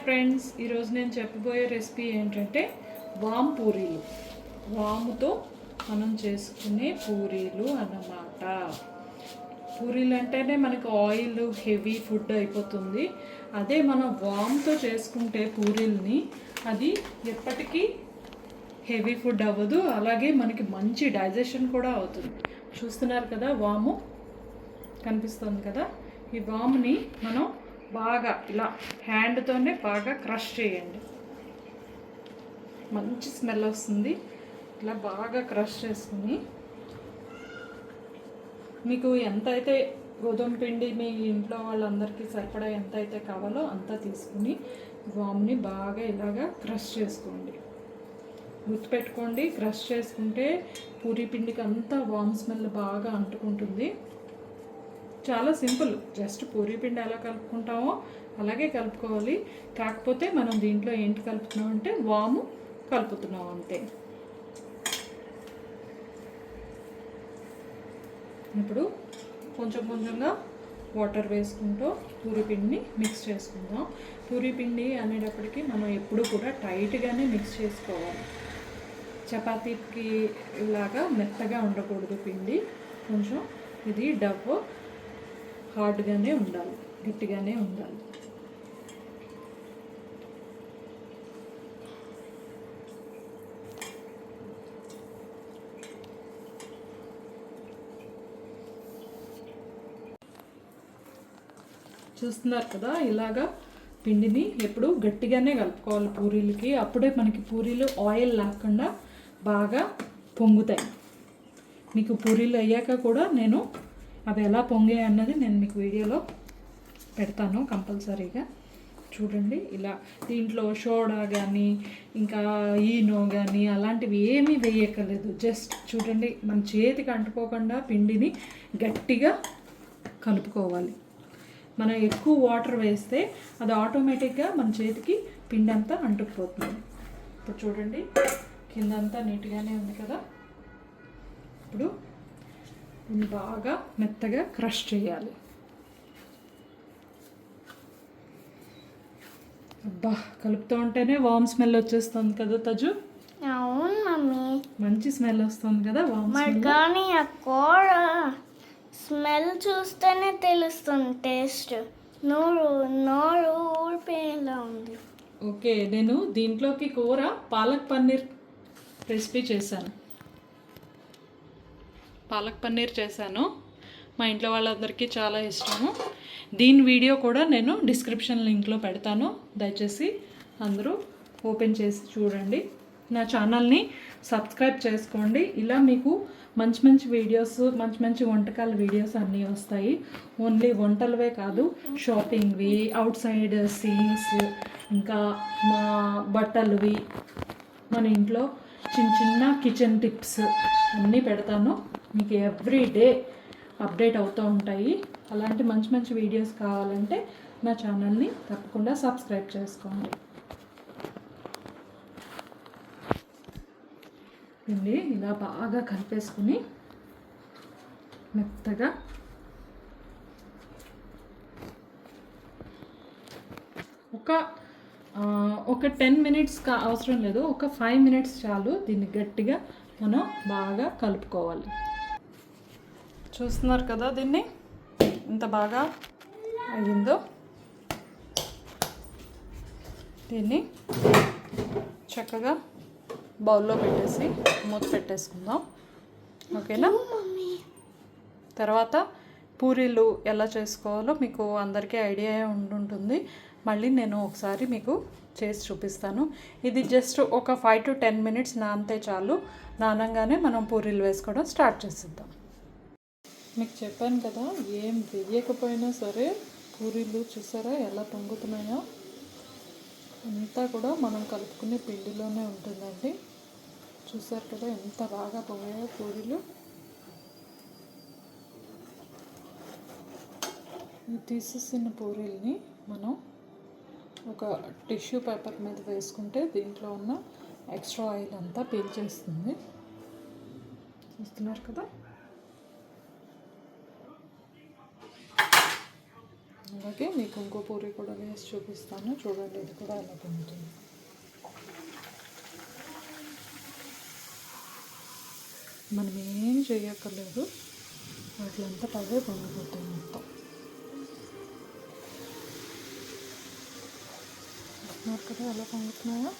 Friends, ఈరోజు నేను చెప్పబోయే రెసిపీ ఏంటంటే వామ్ పూరీలు. వాముతో మనం చేసుకునే పూరీలు అన్నమాట. పూరీలు అంటేనే మనకు ఆయిల్ హెవీ ఫుడ్ అయిపోతుంది. అదే మనం వామ్తో చేసుకుంటే పూరీల్ని అది ఎప్పటికీ హెవీ ఫుడ్ అవ్వదు, అలాగే మనకి మంచి డైజెషన్ కూడా అవుతుంది. చూస్తున్నారు కదా, వాము కనిపిస్తుంది కదా. ఈ వాముని మనం బాగా ఇలా హ్యాండ్తోనే బాగా క్రష్ చేయండి. మంచి స్మెల్ వస్తుంది. ఇలా బాగా క్రష్ చేసుకుని మీకు ఎంతైతే గోధుమ పిండి మీ ఇంట్లో వాళ్ళందరికీ సరిపడా ఎంతైతే కావాలో అంత తీసుకుని వాముని బాగా ఇలాగా క్రష్ చేసుకోండి. గుర్తుపెట్టుకోండి, క్రష్ చేసుకుంటే పూరీ పిండికి అంతా వామ్ స్మెల్ బాగా అంటుకుంటుంది. చాలా సింపుల్, జస్ట్ పూరీ పిండి ఎలా కలుపుకుంటామో అలాగే కలుపుకోవాలి. కాకపోతే మనం దీంట్లో ఏంటి కలుపుతున్నాం అంటే వాము కలుపుతున్నాం అంతే. ఇప్పుడు కొంచెం కొంచెంగా వాటర్ వేసుకుంటూ పూరీ పిండిని మిక్స్ చేసుకుందాం. పూరీ పిండి అనేటప్పటికీ మనం ఎప్పుడూ కూడా టైట్గానే మిక్స్ చేసుకోవాలి. చపాతీకి ఇలాగా మెత్తగా ఉండకూడదు పిండి. కొంచెం ఇది డవ్ హార్డ్గానే ఉండాలి, గట్టిగానే ఉండాలి. చూస్తున్నారు కదా, ఇలాగా పిండిని ఎప్పుడు గట్టిగానే కలుపుకోవాలి పూరీలకి. అప్పుడే మనకి పూరీలు ఆయిల్ లేకుండా బాగా పొంగుతాయి. మీకు పూరీలు అయ్యాక కూడా నేను అవి ఎలా పొంగాయి అన్నది నేను మీకు వీడియోలో పెడతాను కంపల్సరీగా. చూడండి, ఇలా దీంట్లో సోడా కానీ ఇంకా ఈనో కానీ అలాంటివి ఏమీ వేయక్కర్లేదు. జస్ట్ చూడండి, మన చేతికి అంటుకోకుండా పిండిని గట్టిగా కలుపుకోవాలి. మనం ఎక్కువ వాటర్ వేస్తే అది ఆటోమేటిక్గా మన చేతికి పిండి అంతా అంటుకుపోతుంది. ఇప్పుడు చూడండి, కిందంతా నీట్గానే ఉంది కదా. ఇప్పుడు దీన్ని బాగా మెత్తగా క్రష్ చేయాలి. అబ్బా, కలుపుతూ ఉంటేనే వామ్ స్మెల్ వచ్చేస్తుంది కదా తజు. అవును మమ్మీ, మంచి స్మెల్ వస్తుంది కదా వామ్ స్మెల్. కానీ ఆ కూర స్మెల్ చూస్తేనే తెలుస్తుంది టేస్ట్. నోరు ఊరిపోయేలా ఉంది. ఓకే, నేను దీంట్లోకి కూర పాలక్ పన్నీర్ రెసిపీ చేశాను. పాలక్ పన్నీర్ చేశాను. మా ఇంట్లో వాళ్ళందరికీ చాలా ఇష్టము. దీని వీడియో కూడా నేను డిస్క్రిప్షన్ లింక్లో పెడతాను. దయచేసి అందరూ ఓపెన్ చేసి చూడండి. నా ఛానల్ని సబ్స్క్రైబ్ చేసుకోండి. ఇలా మీకు మంచి మంచి వీడియోస్, మంచి మంచి వంటకాల వీడియోస్ అన్నీ వస్తాయి. ఓన్లీ వంటలవే కాదు, షాపింగ్వి, అవుట్ సైడ్ సీన్స్, ఇంకా మా బట్టలువి, మన ఇంట్లో చిన్న చిన్న కిచెన్ టిప్స్ అన్నీ పెడతాను. మీకు ఎవ్రీ డే అప్డేట్ అవుతూ ఉంటాయి. అలాంటి మంచి మంచి వీడియోస్ కావాలంటే నా ఛానల్ని తప్పకుండా సబ్స్క్రైబ్ చేసుకోండి. పిండి ఇలా బాగా కలిపేసుకుని మెత్తగా ఒక 10 మినిట్స్ అవసరం లేదు, ఒక 5 మినిట్స్ చాలు. దీన్ని గట్టిగా మనం బాగా కలుపుకోవాలి. చూస్తున్నారు కదా, దీన్ని ఇంత బాగా అయ్యిందో. దీన్ని చక్కగా బౌల్లో పెట్టేసి మూత పెట్టేసుకుందాం. ఓకేనా? తర్వాత పూరీలు ఎలా చేసుకోవాలో మీకు అందరికీ ఐడియా ఉండుంటుంది. మళ్ళీ నేను ఒకసారి మీకు చేసి చూపిస్తాను. ఇది జస్ట్ ఒక 5 to 10 మినిట్స్ నానితే చాలు. నానంగానే మనం పూరీలు వేసుకోవడం స్టార్ట్ చేసేద్దాం. మీకు చెప్పాను కదా, ఏం వేయకపోయినా సరే పూరీలు చూసారా ఎలా పొంగుతున్నాయో. అంతా కూడా మనం కలుపుకునే పిండిలోనే ఉంటుందండి. చూసారు కదా ఎంత బాగా పొంగాయో పూరీలు. తీసేసిన పూరీల్ని మనం ఒక టిష్యూ పేపర్ మీద వేసుకుంటే దీంట్లో ఉన్న ఎక్స్ట్రా ఆయిల్ అంతా పీల్చేస్తుంది. చూస్తున్నారు కదా. అలాగే మీకు ఇంకో పూరి కూడా వేసి చూపిస్తాను. చూడండి ఇది కూడా ఎలా పొందుతుంది. మనం ఏం చేయక్కర్లేదు, వాటిలంతా పదే పొంగిపోతాయి మొత్తం. చూస్తున్నారు కదా ఎలా పొంగుతున్నాయో.